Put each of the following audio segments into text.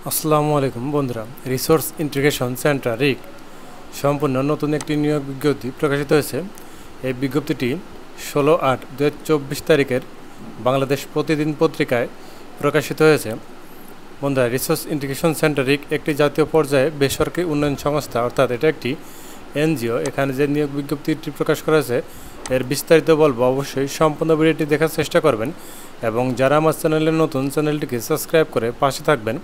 আসসালামু আলাইকুম বন্ধুরা, রিসোর্স ইন্টিগ্রেশন সেন্টার রিক সম্পূর্ণ নতুন একটি নিয়োগ বিজ্ঞপ্তি প্রকাশিত হয়েছে। এই বিজ্ঞপ্তিটি 16/8/2024 তারিখের বাংলাদেশ প্রতিদিন পত্রিকায় প্রকাশিত হয়েছে। বন্ধুরা, রিসোর্স ইন্টিগ্রেশন সেন্টার রিক একটি জাতীয় পর্যায়ে বেসরকারি উন্নয়ন সংস্থা, অর্থাৎ এটা একটি এনজিও। এখানে যে নিয়োগ বিজ্ঞপ্তিটি প্রকাশ করা হয়েছে এর বিস্তারিত বলবো, অবশ্যই সম্পূর্ণ ভিডিওটি দেখার চেষ্টা করবেন এবং যারা আমার চ্যানেলে নতুন, চ্যানেলটিকে সাবস্ক্রাইব করে পাশে থাকবেন।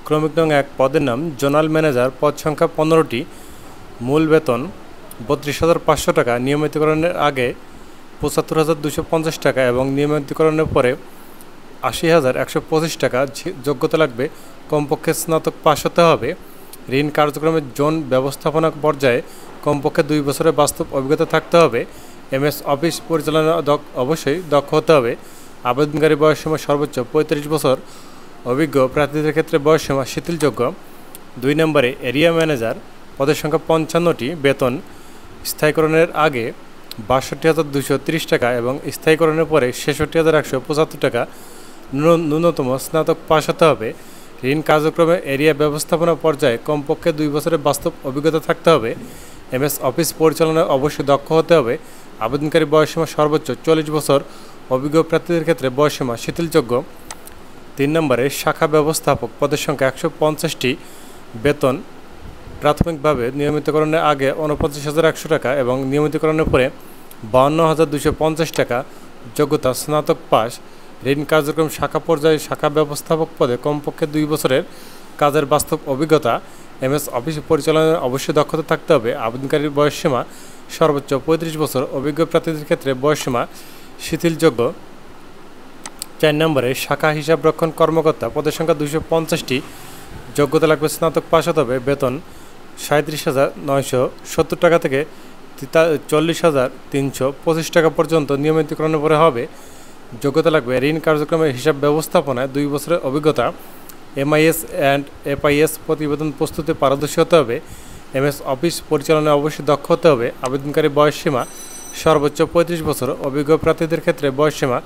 ক্রমিক নং 1 পদের নাম জোনাল ম্যানেজার, পদ সংখ্যা 15টি, মূল বেতন 32,500 টাকা, নিয়মিতকরণের আগে 75,250 টাকা এবং নিয়মিতকরণের পরে 80,125 টাকা। যোগ্যতা লাগবে কমপক্ষে স্নাতক পাশ হতে হবে। ঋণ কার্যক্রমের জোন ব্যবস্থাপনা পর্যায়ে কমপক্ষে 2 বছরের বাস্তব অভিজ্ঞতা থাকতে হবে। এমএস অফিস পরিচালনা অবশ্যই দক্ষ হতে হবে। আবেদনকারী বয়সসীমা সর্বোচ্চ 35 বছর। অভিজ্ঞ প্রার্থীদের ক্ষেত্রে বয়সসীমা শিথিলযোগ্য। 2 নম্বরে এরিয়া ম্যানেজার, পদের সংখ্যা 55টি, বেতন স্থায়ীকরণের আগে 62,230 টাকা এবং স্থায়ীকরণের পরে 66,175 টাকা। ন্যূনতম স্নাতক পাশ হতে হবে। ঋণ কার্যক্রমে এরিয়া ব্যবস্থাপনা পর্যায়ে কমপক্ষে 2 বছরের বাস্তব অভিজ্ঞতা থাকতে হবে। এমএস অফিস পরিচালনায় অবশ্যই দক্ষ হতে হবে। আবেদনকারী বয়সসীমা সর্বোচ্চ 40 বছর। অভিজ্ঞ প্রার্থীদের ক্ষেত্রে বয়সসীমা শিথিলযোগ্য। 3 নম্বরে শাখা ব্যবস্থাপক, পদের সংখ্যা 150টি, বেতন প্রাথমিকভাবে নিয়মিতকরণের আগে 49,100 টাকা এবং নিয়মিতকরণের পরে 52,250 টাকা। যোগ্যতা স্নাতক পাস। ঋণ কার্যক্রম শাখা পর্যায়ে শাখা ব্যবস্থাপক পদে কমপক্ষে 2 বছরের কাজের বাস্তব অভিজ্ঞতা। এমএস অফিস পরিচালনার অবশ্যই দক্ষতা থাকতে হবে। আবেদনকারীর বয়সসীমা সর্বোচ্চ 35 বছর। অভিজ্ঞ প্রার্থীদের ক্ষেত্রে বয়সসীমা শিথিলযোগ্য। 4 নম্বরে শাখা হিসাবরক্ষণ কর্মকর্তা, পদের সংখ্যা 250টি, যোগ্যতা লাগবে স্নাতক পাশ হতে হবে। বেতন 37,970 টাকা থেকে 40,325 টাকা পর্যন্ত নিয়মিতকরণের পরে হবে। যোগ্যতা লাগবে ঋণ কার্যক্রমের হিসাব ব্যবস্থাপনায় 2 বছরের অভিজ্ঞতা। এমআইএস অ্যান্ড এফআইএস প্রতিবেদন প্রস্তুতে পারদর্শী হতে হবে। এমএস অফিস পরিচালনায় অবশ্যই দক্ষ হতে হবে। আবেদনকারী বয়সসীমা সর্বোচ্চ 35 বছর। অভিজ্ঞ প্রার্থীদের ক্ষেত্রে বয়সসীমা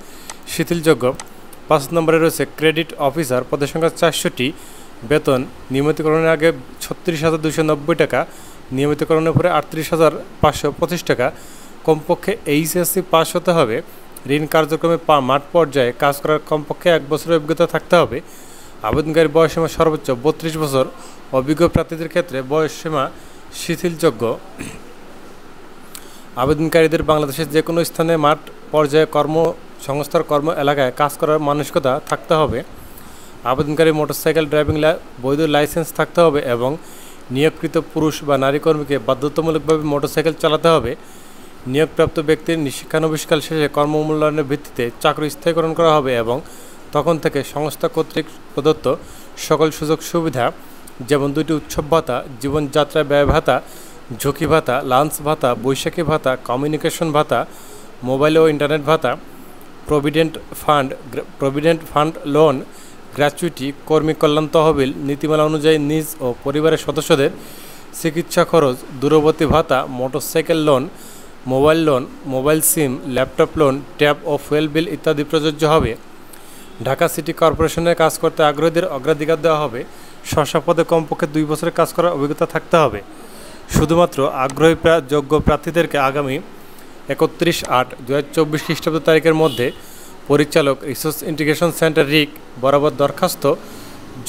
শিথিলযোগ্য। 5 নম্বরে রয়েছে ক্রেডিট অফিসার, পদের সংখ্যা 400টি, বেতন নিয়মিতকরণের আগে 36,290 টাকা, নিয়মিতকরণের পরে 38,525 টাকা। কমপক্ষে এইচএসসি পাস হতে হবে। ঋণ কার্যক্রমে মাঠ পর্যায়ে কাজ করার কমপক্ষে 1 বছরের অভিজ্ঞতা থাকতে হবে। আবেদনকারী বয়সসীমা সর্বোচ্চ 32 বছর। অভিজ্ঞ প্রার্থীদের ক্ষেত্রে বয়সসীমা শিথিলযোগ্য। আবেদনকারীদের বাংলাদেশের যে কোনো স্থানে মাঠ পর্যায়ে কর্মসংস্থার কর্ম এলাকায় কাজ করার মানসিকতা থাকতে হবে। আবেদনকারী মোটরসাইকেল ড্রাইভিং বৈধ লাইসেন্স থাকতে হবে এবং নিয়োগকৃত পুরুষ বা নারী কর্মীকে বাধ্যতামূলকভাবে মোটরসাইকেল চালাতে হবে। নিয়োগপ্রাপ্ত ব্যক্তির শিক্ষানবিষ্কাল শেষে কর্মমূল্যায়নের ভিত্তিতে চাকরি স্থায়ীকরণ করা হবে এবং তখন থেকে সংস্থা কর্তৃক প্রদত্ত সকল সুযোগ সুবিধা, যেমন 2টি উৎসব ভাতা, জীবনযাত্রা ব্যয় ভাতা, ঝুঁকি ভাতা, লাঞ্চ ভাতা, বৈশাখী ভাতা, কমিউনিকেশন ভাতা, মোবাইল ও ইন্টারনেট ভাতা, প্রভিডেন্ট ফান্ড লোন, গ্র্যাচুইটি, কর্মী কল্যাণ তহবিল, নীতিমালা অনুযায়ী নিজ ও পরিবারের সদস্যদের চিকিৎসা খরচ, দূরবর্তী ভাতা, motorcycle loan, mobile SIM, laptop loan, tab ও ফুয়েল বিল ইত্যাদি প্রযোজ্য হবে। ঢাকা সিটি কর্পোরেশনে কাজ করতে আগ্রহীদের অগ্রাধিকার দেওয়া হবে। পদে কমপক্ষে 2 বছরের কাজ করার অভিজ্ঞতা থাকতে হবে। শুধুমাত্র আগ্রহী যোগ্য প্রার্থীদেরকে আগামী 31/8/2024 খ্রিস্টাব্দ তারিখের মধ্যে পরিচালক, রিসোর্স ইন্টিগ্রেশন সেন্টার রিক বরাবর দরখাস্ত,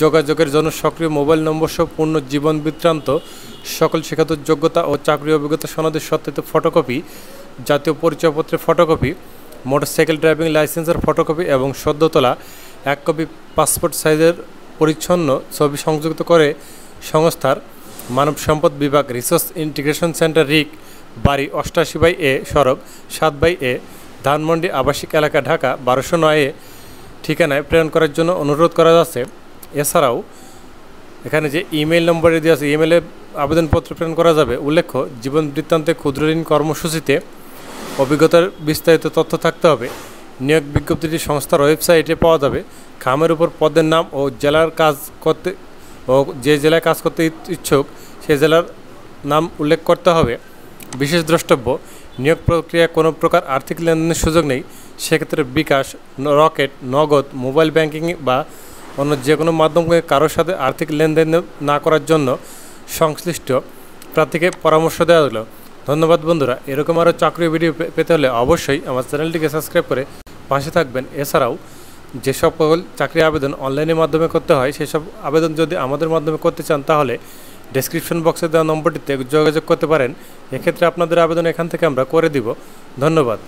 যোগাযোগের জন্য সক্রিয় মোবাইল নম্বর সহ পূর্ণ জীবন বৃত্তান্ত, সকল শিক্ষাগত যোগ্যতা ও চাকরি অভিজ্ঞতা সনদের সত্যায়িত ফটোকপি, জাতীয় পরিচয়পত্রের ফটোকপি, মোটরসাইকেল ড্রাইভিং লাইসেন্সের ফটোকপি এবং সদ্য তোলা 1 কপি পাসপোর্ট সাইজের পরিচ্ছন্ন ছবি সংযুক্ত করে সংস্থার মানব সম্পদ বিভাগ, রিসোর্স ইন্টিগ্রেশন সেন্টার রিক, বাড়ি 88/A, সড়ক 7/A, ধানমন্ডি আবাসিক এলাকা, ঢাকা 1209 ঠিকানায় প্রেরণ করার জন্য অনুরোধ করা যাচ্ছে। এছাড়াও এখানে যে ইমেইল নম্বরে দেওয়া আছে, ইমেইলে আবেদনপত্র প্রেরণ করা যাবে। উল্লেখ্য, জীবন বৃত্তান্তে ক্ষুদ্র ঋণ কর্মসূচিতে অভিজ্ঞতার বিস্তারিত তথ্য থাকতে হবে। নিয়োগ বিজ্ঞপ্তিটি সংস্থার ওয়েবসাইটে পাওয়া যাবে। খামের উপর পদের নাম ও যে জেলায় কাজ করতে ইচ্ছুক সেই জেলার নাম উল্লেখ করতে হবে। বিশেষ দ্রষ্টব্য, নিয়োগ প্রক্রিয়ায় কোনো প্রকার আর্থিক লেনদেনের সুযোগ নেই। সেক্ষেত্রে বিকাশ, রকেট, নগদ, মোবাইল ব্যাংকিং বা অন্য যে কোনো মাধ্যমে কারোর সাথে আর্থিক লেনদেন না করার জন্য সংশ্লিষ্ট প্রার্থীকে পরামর্শ দেওয়া হলো। ধন্যবাদ বন্ধুরা। এরকম আরও চাকরি ভিডিও পেতে হলে অবশ্যই আমার চ্যানেলটিকে সাবস্ক্রাইব করে পাশে থাকবেন। এছাড়াও যে সকল চাকরি আবেদন অনলাইনের মাধ্যমে করতে হয় সেসব আবেদন যদি আমাদের মাধ্যমে করতে চান তাহলে ডেসক্রিপশন বক্সে দেওয়া নম্বরটিতে যোগাযোগ করতে পারেন। এক্ষেত্রে আপনাদের আবেদন এখান থেকে আমরা করে দিব। ধন্যবাদ।